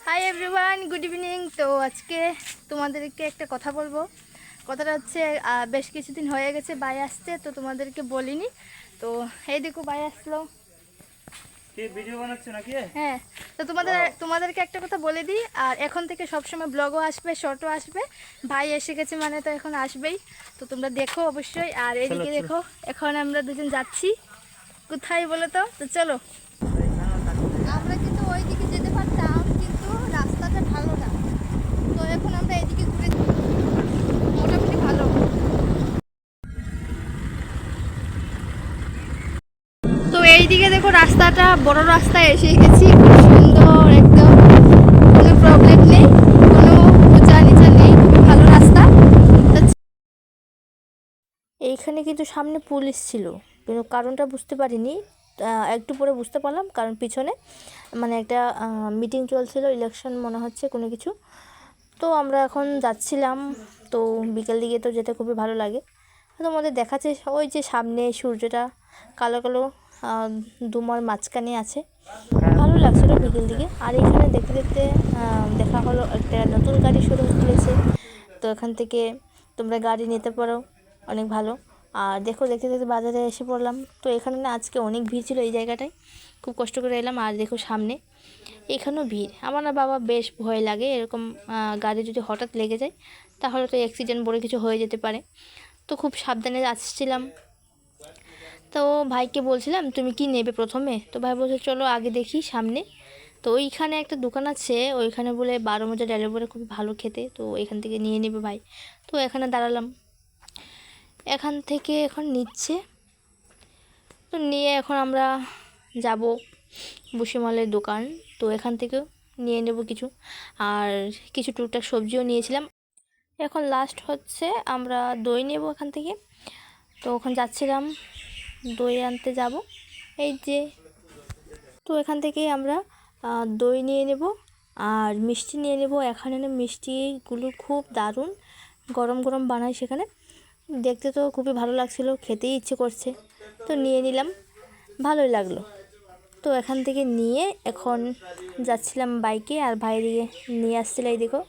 Hi everyone, good evening. তো আজকে তোমাদেরকে একটা কথা বলবো। কথাটা হচ্ছে বেশ কিছুদিন হয়ে গেছে ভাই আসছে, তো তোমাদেরকে বলিনি। তো এই দেখো ভাই আসলো। কি ভিডিও বানাচ্ছো নাকি? হ্যাঁ, তো তোমাদেরকে একটা কথা বলে দিই। আর এখন থেকে সবসময় ব্লগও আসবে, শর্টও আসবে। ভাই এসে গেছে মানে তো এখন আসবেই। তো তোমরা দেখো অবশ্যই। আর এদিকে দেখো, এখন আমরা দুজন যাচ্ছি কোথায় বলো তো? তো চলো। আমরা কিন্তু ওই দিকে যেতে পারতাম, কিন্তু রাস্তাটা ভালো না। তো এখন আমরা এদিকে ঘুরে মোটামুটি ভালো। তো এইদিকে দেখো, রাস্তাটা বড় রাস্তায় এসে গেছি, খুব সুন্দর একদম, কোনো প্রবলেম নেই, কোনো উঁচা নিচা নেই, খুবই ভালো রাস্তা। এইখানে কিন্তু সামনে পুলিশ ছিল, কিন্তু কারণটা বুঝতে পারিনি। একটু পরে বুঝতে পারলাম, কারণ পিছনে মানে একটা মিটিং চলছিল, ইলেকশন মনে হচ্ছে কোনো কিছু। তো আমরা এখন যাচ্ছিলাম। তো বিকেল দিকে তো যেতে খুবই ভালো লাগে। তোমাদের দেখাচ্ছে ওই যে সামনে সূর্যটা কালো কালো দুমার মাঝখানে আছে, ভালো লাগছিলো বিকেল দিকে। আর এখানে দেখতে দেখতে দেখা হলো একটা নতুন গাড়ি শোরুম খুলেছে। তো এখান থেকে তোমরা গাড়ি নিতে পারো, অনেক ভালো। আর দেখো, দেখতে দেখতে বাজারে এসে পড়লাম। তো এখানে না আজকে অনেক ভিড় ছিল এই জায়গাটায়, খুব কষ্ট করে এলাম। আর দেখো সামনে এখানেও ভিড়। আমার না বাবা বেশ ভয় লাগে এরকম, গাড়ি যদি হঠাৎ লেগে যায় তাহলে তো অ্যাক্সিডেন্ট বলে কিছু হয়ে যেতে পারে। তো খুব সাবধানে আসছিলাম। তো ভাইকে বলছিলাম তুমি কি নেবে প্রথমে? তো ভাই বলছে চলো আগে দেখি সামনে। তো ওইখানে একটা দোকান আছে, ওইখানে বলে 12 মজা ডালের বড়া খুব ভালো খেতে, তো এখান থেকে নিয়ে নেবে ভাই। তো এখানে দাঁড়ালাম, এখান থেকে এখন নিচ্ছে। তো নিয়ে এখন আমরা যাব ভুসিমালের দোকান। তো এখান থেকেও নিয়ে নেব কিছু, আর কিছু টুকটাক সবজিও নিয়েছিলাম। এখন লাস্ট হচ্ছে আমরা দই নেব এখান থেকে। তো ওখানে যাচ্ছিলাম, দই আনতে যাব এই যে। তো এখান থেকেই আমরা দই নিয়ে নেব আর মিষ্টি নিয়ে নেব। এখানে না মিষ্টিগুলো খুব দারুণ, গরম গরম বানায় সেখানে। দেখতে তো খুবই ভালো লাগছিলো, খেতেই ইচ্ছে করছে, তো নিয়ে নিলাম, ভালোই লাগলো। তো এখান থেকে নিয়ে এখন যাচ্ছিলাম বাইকে, আর ভাই এদিকে নিয়ে আসছিল এই দেখো।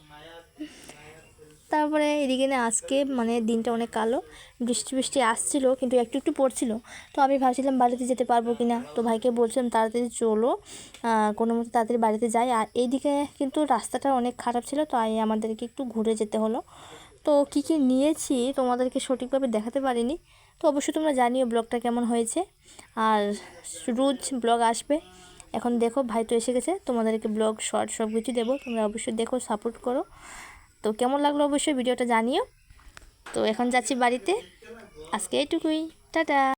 তারপরে এদিকে না আজকে মানে দিনটা অনেক কালো, বৃষ্টি বৃষ্টি আসছিল কিন্তু একটু একটু পড়ছিল। তো আমি ভাবছিলাম বাড়িতে যেতে পারবো কি না, তো ভাইকে বলছিলাম তাড়াতাড়ি চলো, কোনো মতো তাড়াতাড়ি বাড়িতে যাই। আর এইদিকে কিন্তু রাস্তাটা অনেক খারাপ ছিল, তাই আমাদেরকে একটু ঘুরে যেতে হলো। তো কী কী নিয়েছি তোমাদেরকে সঠিকভাবে দেখাতে পারিনি। তো অবশ্যই তোমরা জানিও ব্লগটা কেমন হয়েছে। আর রোজ ব্লগ আসবে। এখন দেখো ভাই তো এসে গেছে, তোমাদেরকে ব্লগ শর্ট সব কিছু দেবো, তোমরা অবশ্যই দেখো, সাপোর্ট করো। তো কেমন লাগলো অবশ্যই ভিডিওটা জানিও। তো এখন যাচ্ছি বাড়িতে, আজকে এইটুকুই, টাটা।